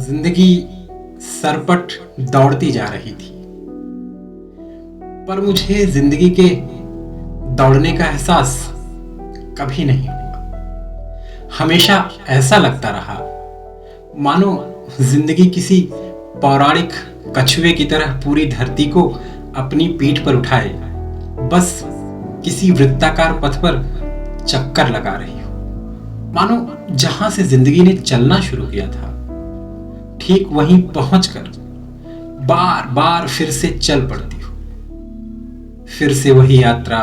जिंदगी सरपट दौड़ती जा रही थी, पर मुझे जिंदगी के दौड़ने का एहसास कभी नहीं हुआ। हमेशा ऐसा लगता रहा मानो जिंदगी किसी पौराणिक कछुए की तरह पूरी धरती को अपनी पीठ पर उठाए बस किसी वृत्ताकार पथ पर चक्कर लगा रही हो। मानो जहां से जिंदगी ने चलना शुरू किया था ठीक वहीं पहुंचकर बार बार फिर से चल पड़ती हो। फिर से वही यात्रा,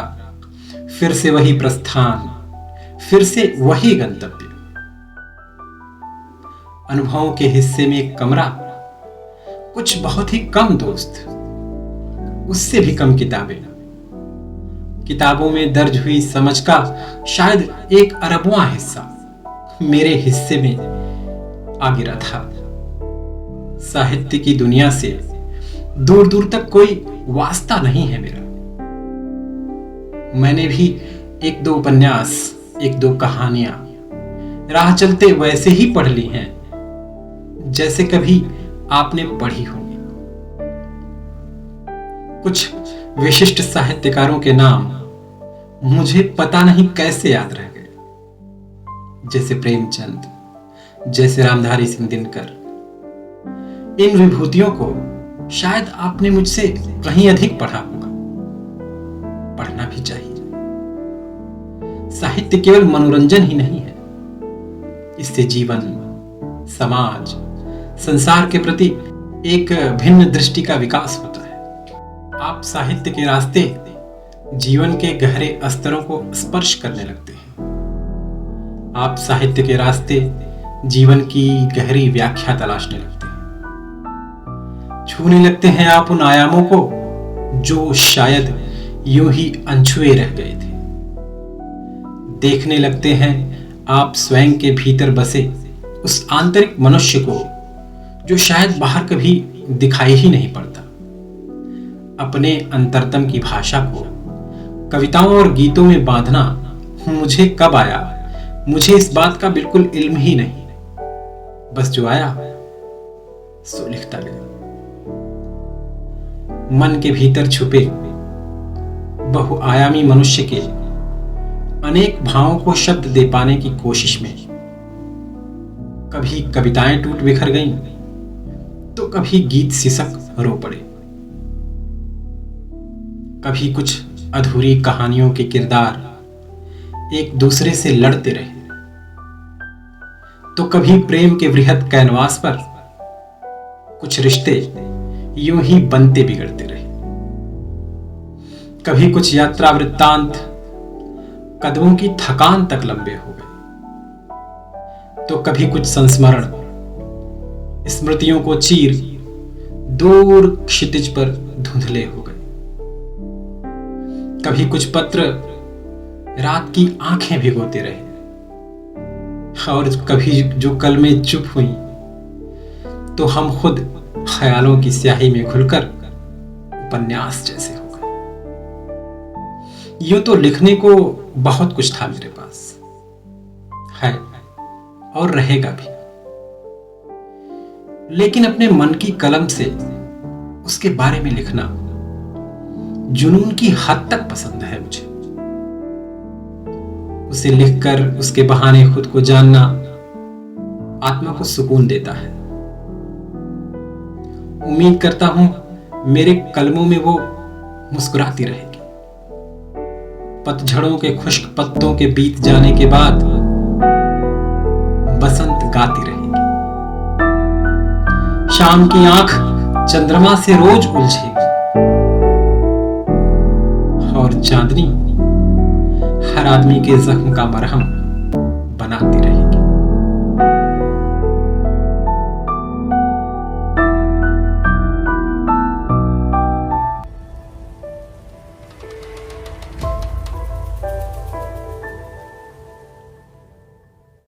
फिर से वही प्रस्थान, फिर से वही गंतव्य। अनुभवों के हिस्से में एक कमरा, कुछ बहुत ही कम दोस्त, उससे भी कम किताबें। किताबों में दर्ज हुई समझ का शायद 1 अरबवां हिस्सा मेरे हिस्से में आ गिरा था। साहित्य की दुनिया से दूर दूर तक कोई वास्ता नहीं है मेरा। मैंने भी 1-2 उपन्यास, 1-2 कहानियां राह चलते वैसे ही पढ़ ली हैं जैसे कभी आपने पढ़ी होंगी। कुछ विशिष्ट साहित्यकारों के नाम मुझे पता नहीं कैसे याद रह गए, जैसे प्रेमचंद, जैसे रामधारी सिंह दिनकर। इन विभूतियों को शायद आपने मुझसे कहीं अधिक पढ़ा होगा। पढ़ना भी चाहिए। साहित्य केवल मनोरंजन ही नहीं है, इससे जीवन, समाज, संसार के प्रति एक भिन्न दृष्टि का विकास होता है। आप साहित्य के रास्ते जीवन के गहरे स्तरों को स्पर्श करने लगते हैं। आप साहित्य के रास्ते जीवन की गहरी व्याख्या तलाशने लगते हैं। छूने लगते हैं आप उन आयामों को जो शायद यूं ही अनछुए रह गए थे। देखने लगते हैं आप स्वयं के भीतर बसे उस आंतरिक मनुष्य को जो शायद बाहर कभी दिखाई ही नहीं पड़ता। अपने अंतरतम की भाषा को कविताओं और गीतों में बांधना मुझे कब आया, मुझे इस बात का बिल्कुल इल्म ही नहीं। बस जो आया सो लिखता गया। मन के भीतर छुपे बहुआयामी मनुष्य के अनेक भावों को शब्द दे पाने की कोशिश में कभी कविताएं टूट बिखर गईं, तो कभी गीत सिसक रो पड़े। कभी कुछ अधूरी कहानियों के किरदार एक दूसरे से लड़ते रहे, तो कभी प्रेम के वृहद कैनवास पर कुछ रिश्ते यूं ही बनते बिगड़ते रहे। कभी कुछ यात्रा वृत्तांत कदमों की थकान तक लंबे हो गए, तो कभी कुछ संस्मरण स्मृतियों को चीर दूर क्षितिज पर धुंधले हो गए। कभी कुछ पत्र रात की आंखें भिगोते रहे, और कभी जो कल में चुप हुई तो हम खुद ख्यालों की स्याही में घुलकर उपन्यास जैसे हो गए। यूं तो लिखने को बहुत कुछ था मेरे पास, है और रहेगा भी, लेकिन अपने मन की कलम से उसके बारे में लिखना जुनून की हद तक पसंद है मुझे। उसे लिखकर उसके बहाने खुद को जानना आत्मा को सुकून देता है। उम्मीद करता हूं मेरे कलमों में वो मुस्कुराती रहेगी। पतझड़ों के खुश्क पत्तों के बीत जाने के बाद बसंत गाती रहेगी। शाम की आंख चंद्रमा से रोज उलझेगी, और चांदनी हर आदमी के जख्म का मरहम बनाती रहेगी।